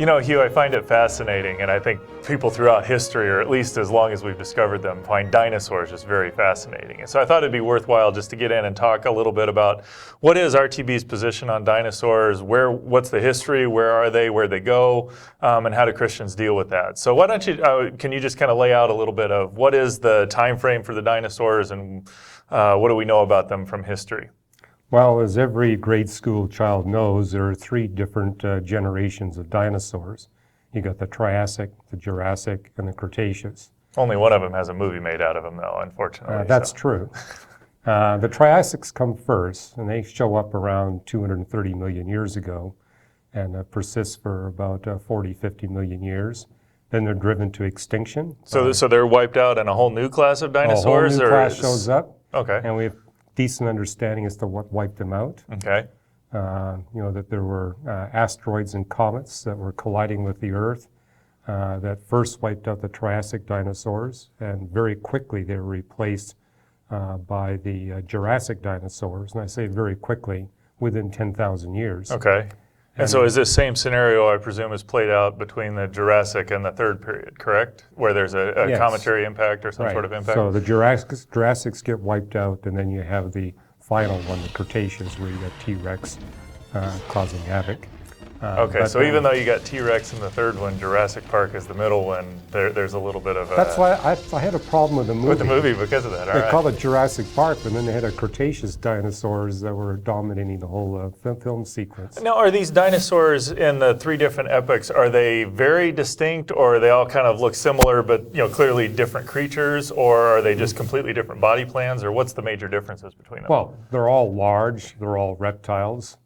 Hugh, I find it fascinating, and I think people throughout history, or at least as long as we've discovered them, find dinosaurs just very fascinating. And so I thought it'd be worthwhile just to get in and talk a little bit about what is RTB's position on dinosaurs, what's the history, where are they, where they go, and how do Christians deal with that. So why don't you, can you just kind of lay out a little bit of what is the time frame for the dinosaurs and what do we know about them from history? Well, as every grade school child knows, there are three different generations of dinosaurs. You got the Triassic, the Jurassic, and the Cretaceous. Only one of them has a movie made out of them, though, unfortunately. That's true. The Triassics come first, and they show up around 230 million years ago and persist for about 40, 50 million years. Then they're driven to extinction. So they're wiped out and a whole new class of dinosaurs? A whole new class shows up. Okay. And we have decent understanding as to what wiped them out. Okay. That there were asteroids and comets that were colliding with the Earth that first wiped out the Triassic dinosaurs, and very quickly they were replaced by the Jurassic dinosaurs. And I say very quickly, within 10,000 years. Okay. And so is this same scenario, I presume, is played out between the Jurassic and the third period, correct? Where there's a Yes. cometary impact or some sort of impact? So the Jurassics get wiped out, and then you have the final one, the Cretaceous, where you got T-Rex causing havoc. Okay, so even though you got T-Rex in the third one, Jurassic Park is the middle one, there's a little bit of a... That's why I had a problem with the movie. With the movie because of that, all right. They called it Jurassic Park, but then they had a Cretaceous dinosaurs that were dominating the whole film sequence. Now, are these dinosaurs in the three different epochs, are they very distinct, or they all kind of look similar but clearly different creatures, or are they just completely different body plans, or what's the major differences between them? Well, they're all large, they're all reptiles.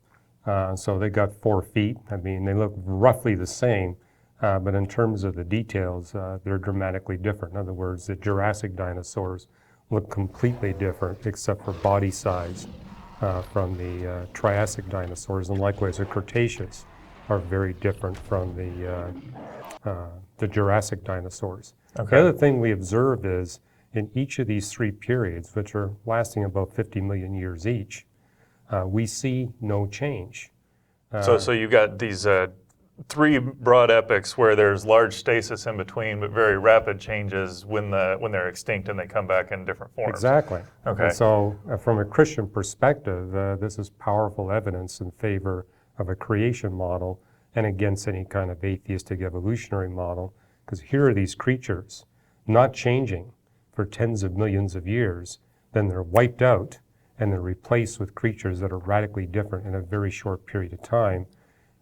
So they got 4 feet. I mean, they look roughly the same, but in terms of the details, they're dramatically different. In other words, the Jurassic dinosaurs look completely different except for body size from the Triassic dinosaurs, and likewise the Cretaceous are very different from the Jurassic dinosaurs. Okay. The other thing we observe is in each of these three periods, which are lasting about 50 million years each, we see no change. So you've got these three broad epochs where there's large stasis in between, but very rapid changes when they're extinct and they come back in different forms. Exactly. Okay. And so from a Christian perspective, this is powerful evidence in favor of a creation model and against any kind of atheistic evolutionary model, because here are these creatures not changing for tens of millions of years, then they're wiped out, and they're replaced with creatures that are radically different in a very short period of time.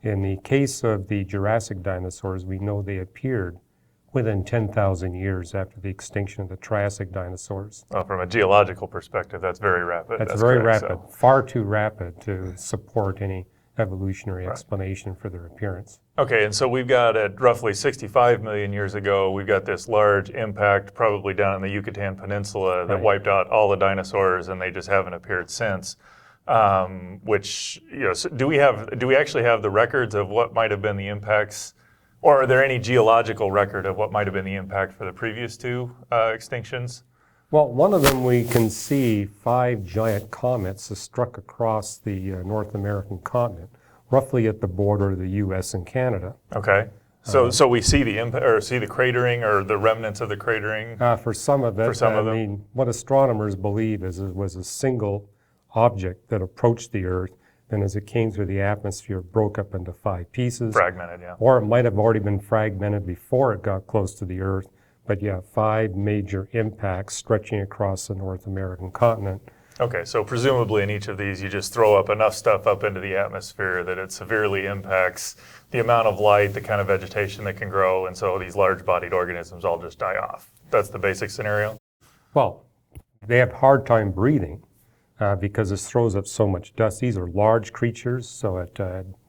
In the case of the Jurassic dinosaurs, we know they appeared within 10,000 years after the extinction of the Triassic dinosaurs. Well, from a geological perspective, that's very rapid. That's very rapid, far too rapid to support any evolutionary explanation for their appearance. Okay, and so we've got at roughly 65 million years ago, we've got this large impact probably down in the Yucatan Peninsula that wiped out all the dinosaurs, and they just haven't appeared since. Which, so do we actually have the records of what might have been the impacts, or are there any geological record of what might have been the impact for the previous two extinctions? Well, one of them we can see 5 giant comets that struck across the North American continent, roughly at the border of the U.S. and Canada. Okay. So we see the impact, or see the cratering, or the remnants of the cratering? For some of it. For some of them? I mean, what astronomers believe is it was a single object that approached the Earth, and as it came through the atmosphere, broke up into 5 pieces. Fragmented, yeah. Or it might have already been fragmented before it got close to the Earth. But yeah, 5 major impacts stretching across the North American continent. Okay, so presumably in each of these, you just throw up enough stuff up into the atmosphere that it severely impacts the amount of light, the kind of vegetation that can grow, and so these large-bodied organisms all just die off. That's the basic scenario? Well, they have a hard time breathing because this throws up so much dust. These are large creatures, so it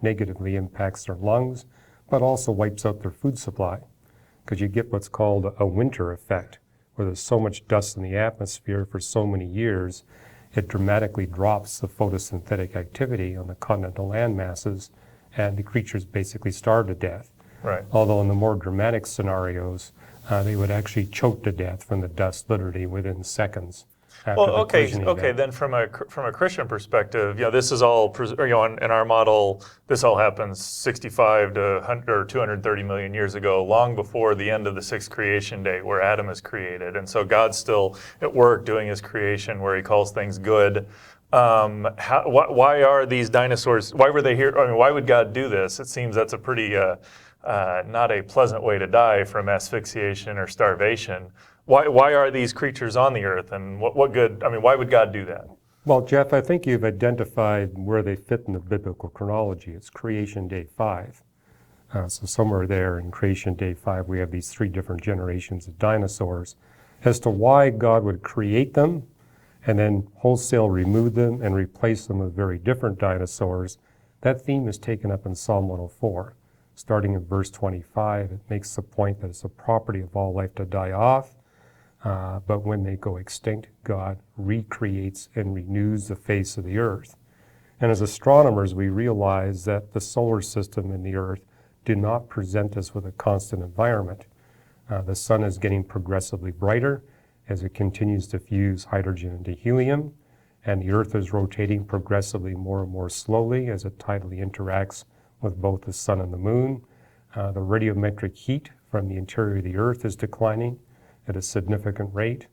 negatively impacts their lungs, but also wipes out their food supply, because you get what's called a winter effect, where there's so much dust in the atmosphere for so many years, it dramatically drops the photosynthetic activity on the continental land masses, and the creatures basically starve to death. Right. Although in the more dramatic scenarios, they would actually choke to death from the dust literally within seconds. after Well, the okay, collision okay. event. Then from a Christian perspective, this is all in our model. This all happens 65 to 100 or 230 million years ago, long before the end of the sixth creation day, where Adam is created, and so God's still at work doing His creation, where He calls things good. Why are these dinosaurs? Why were they here? I mean, why would God do this? It seems that's a pretty not a pleasant way to die from asphyxiation or starvation. Why are these creatures on the earth, and what good? I mean, why would God do that? Well, Jeff, I think you've identified where they fit in the biblical chronology. It's creation day 5. So somewhere there in creation day 5, we have these 3 different generations of dinosaurs. As to why God would create them and then wholesale remove them and replace them with very different dinosaurs, that theme is taken up in Psalm 104. Starting in verse 25, it makes the point that it's a property of all life to die off. But when they go extinct, God recreates and renews the face of the earth. And as astronomers, we realize that the solar system and the earth do not present us with a constant environment. The sun is getting progressively brighter as it continues to fuse hydrogen into helium, and the earth is rotating progressively more and more slowly as it tidally interacts with both the sun and the moon. The radiometric heat from the interior of the earth is declining at a significant rate,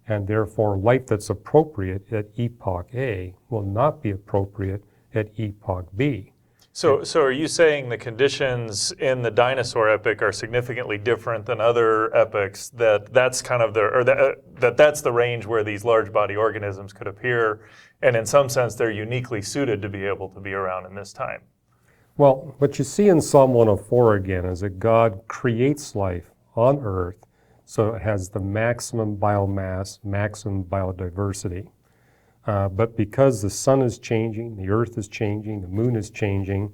and therefore life that's appropriate at epoch A will not be appropriate at epoch B. So are you saying the conditions in the dinosaur epoch are significantly different than other epochs? That's kind of that's the range where these large body organisms could appear, and in some sense they're uniquely suited to be able to be around in this time. Well, what you see in Psalm 104 again is that God creates life on earth so it has the maximum biomass, maximum biodiversity. But because the sun is changing, the earth is changing, the moon is changing,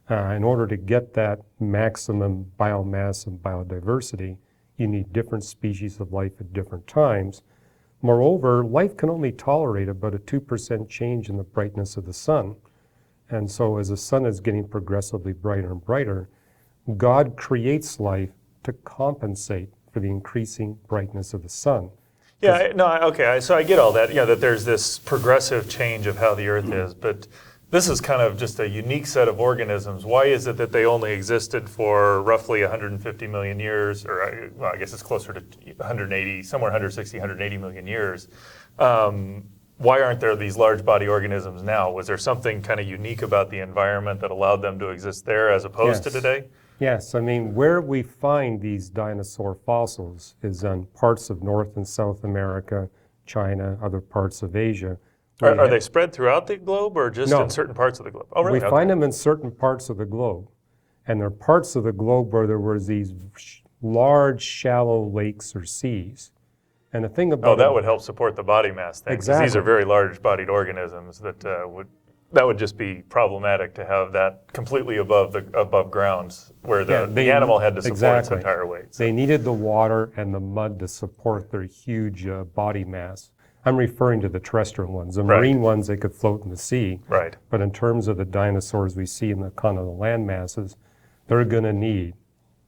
in order to get that maximum biomass and biodiversity, you need different species of life at different times. Moreover, life can only tolerate about a 2% change in the brightness of the sun. And so as the sun is getting progressively brighter and brighter, God creates life to compensate for the increasing brightness of the sun. Yeah, no, okay, so I get all that, that there's this progressive change of how the Earth is, but this is kind of just a unique set of organisms. Why is it that they only existed for roughly 150 million years, or I guess it's closer to 180, somewhere 160, 180 million years? Why aren't there these large body organisms now? Was there something kind of unique about the environment that allowed them to exist there as opposed to today? Yes, I mean, where we find these dinosaur fossils is on parts of North and South America, China, other parts of Asia. Are they spread throughout the globe or just in certain parts of the globe? Oh, really? We find them in certain parts of the globe. And there are parts of the globe where there were these large, shallow lakes or seas. And the thing about that would help support the body mass thing. Exactly. These are very large-bodied organisms that would just be problematic to have that completely above ground, where the animal had to support its entire weight. So. They needed the water and the mud to support their huge body mass. I'm referring to the terrestrial ones. The marine ones, they could float in the sea. Right. But in terms of the dinosaurs we see in the kind of the land masses, they're going to need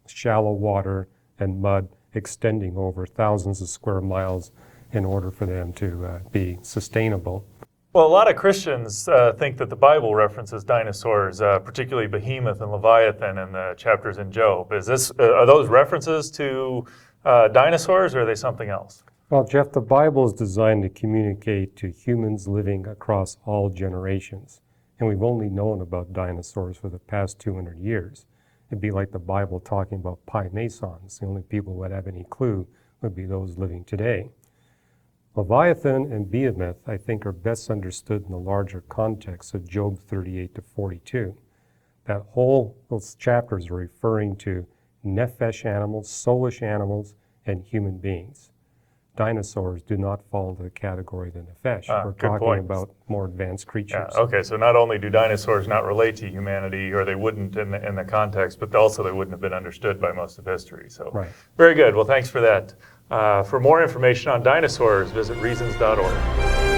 shallow water and mud extending over thousands of square miles in order for them to be sustainable. Well, a lot of Christians think that the Bible references dinosaurs, particularly Behemoth and Leviathan in the chapters in Job. Are those references to dinosaurs, or are they something else? Well, Jeff, the Bible is designed to communicate to humans living across all generations. And we've only known about dinosaurs for the past 200 years. It'd be like the Bible talking about Pi Mesons. The only people who would have any clue would be those living today. Leviathan and Behemoth, I think, are best understood in the larger context of Job 38 to 42. Those chapters are referring to nephesh animals, soulish animals, and human beings. Dinosaurs do not fall into the category of the nephesh. We're talking about more advanced creatures. Yeah, okay, so not only do dinosaurs not relate to humanity, or they wouldn't in the context, but also they wouldn't have been understood by most of history. So, Very good. Well, thanks for that. For more information on dinosaurs, visit reasons.org.